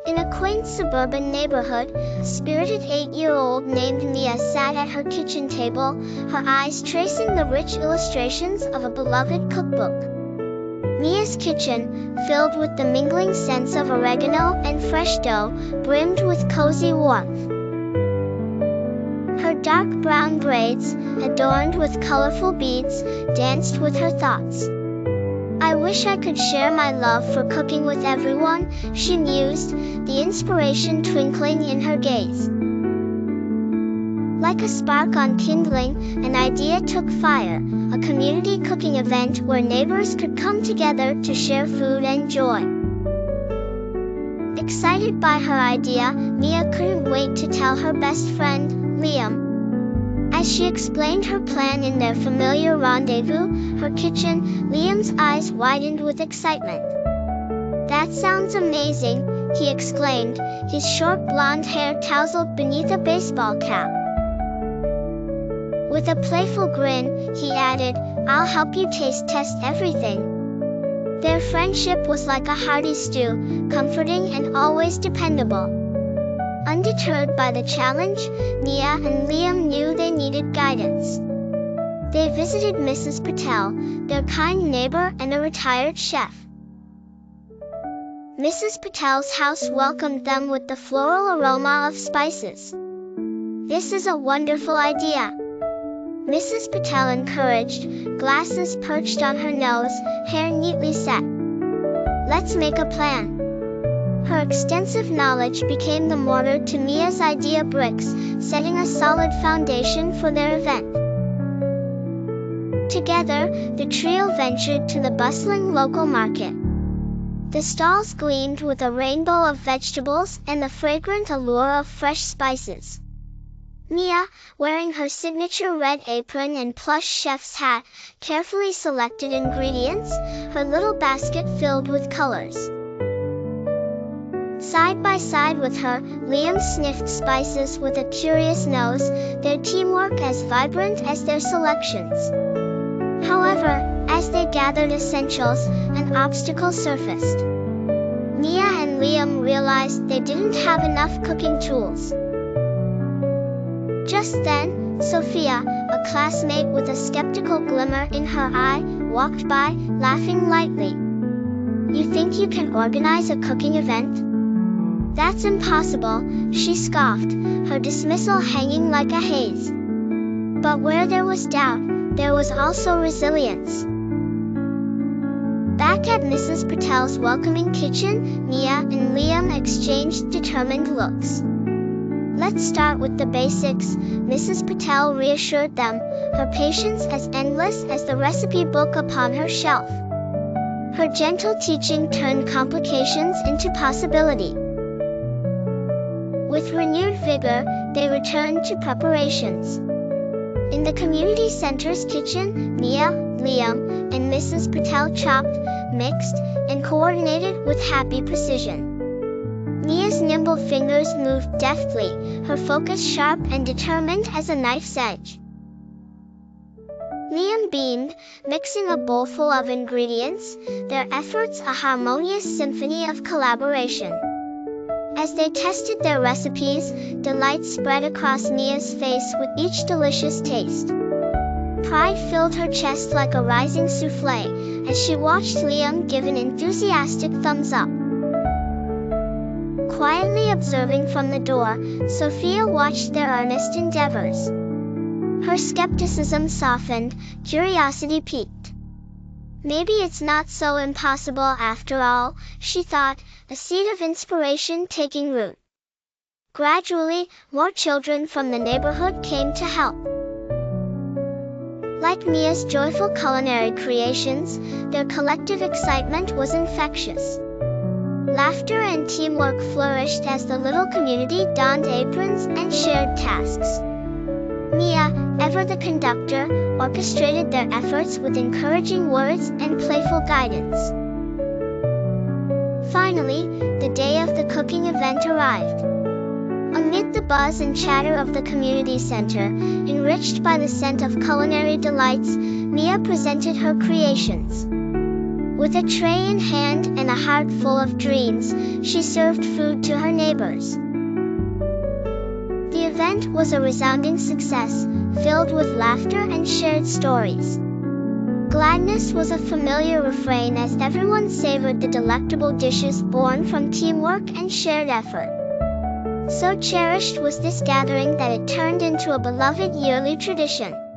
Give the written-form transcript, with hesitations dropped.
In a quaint suburban neighborhood, a spirited 8-year-old named Mia sat at her kitchen table, her eyes tracing the rich illustrations of a beloved cookbook. Mia's kitchen, filled with the mingling scents of oregano and fresh dough, brimmed with cozy warmth. Her dark brown braids, adorned with colorful beads, danced with her thoughts. "I wish I could share my love for cooking with everyone," she mused, the inspiration twinkling in her gaze. Like a spark on kindling, an idea took fire, a community cooking event where neighbors could come together to share food and joy. Excited by her idea, Mia couldn't wait to tell her best friend, Liam. As she explained her plan in their familiar rendezvous, her kitchen, Liam's eyes widened with excitement. "That sounds amazing," he exclaimed, his short blonde hair tousled beneath a baseball cap. With a playful grin, he added, "I'll help you taste test everything." Their friendship was like a hearty stew, comforting and always dependable. Undeterred by the challenge, Mia and Liam knew they needed guidance. They visited Mrs. Patel, their kind neighbor and a retired chef. Mrs. Patel's house welcomed them with the floral aroma of spices. "This is a wonderful idea," Mrs. Patel encouraged, glasses perched on her nose, hair neatly set. "Let's make a plan." Her extensive knowledge became the mortar to Mia's idea bricks, setting a solid foundation for their event. Together, the trio ventured to the bustling local market. The stalls gleamed with a rainbow of vegetables and the fragrant allure of fresh spices. Mia, wearing her signature red apron and plush chef's hat, carefully selected ingredients, her little basket filled with colors. Side by side with her, Liam sniffed spices with a curious nose, their teamwork as vibrant as their selections. However, as they gathered essentials, an obstacle surfaced. Mia and Liam realized they didn't have enough cooking tools. Just then, Sophia, a classmate with a skeptical glimmer in her eye, walked by, laughing lightly. "You think you can organize a cooking event?" "That's impossible," she scoffed, her dismissal hanging like a haze. But where there was doubt, there was also resilience. Back at Mrs. Patel's welcoming kitchen, Mia and Liam exchanged determined looks. "Let's start with the basics," Mrs. Patel reassured them, her patience as endless as the recipe book upon her shelf. Her gentle teaching turned complications into possibility. With renewed vigor, they returned to preparations. In the community center's kitchen, Mia, Liam, and Mrs. Patel chopped, mixed, and coordinated with happy precision. Mia's nimble fingers moved deftly, her focus sharp and determined as a knife's edge. Liam beamed, mixing a bowl full of ingredients, their efforts a harmonious symphony of collaboration. As they tested their recipes, delight spread across Mia's face with each delicious taste. Pride filled her chest like a rising soufflé, as she watched Liam give an enthusiastic thumbs up. Quietly observing from the door, Sophia watched their earnest endeavors. Her skepticism softened, curiosity piqued. "Maybe it's not so impossible after all," she thought, a seed of inspiration taking root. Gradually, more children from the neighborhood came to help. Like Mia's joyful culinary creations, their collective excitement was infectious. Laughter and teamwork flourished as the little community donned aprons and shared tasks. Mia, ever the conductor, orchestrated their efforts with encouraging words and playful guidance. Finally, the day of the cooking event arrived. Amid the buzz and chatter of the community center, enriched by the scent of culinary delights, Mia presented her creations. With a tray in hand and a heart full of dreams, she served food to her neighbors. The event was a resounding success, filled with laughter and shared stories. Gladness was a familiar refrain as everyone savored the delectable dishes born from teamwork and shared effort. So cherished was this gathering that it turned into a beloved yearly tradition.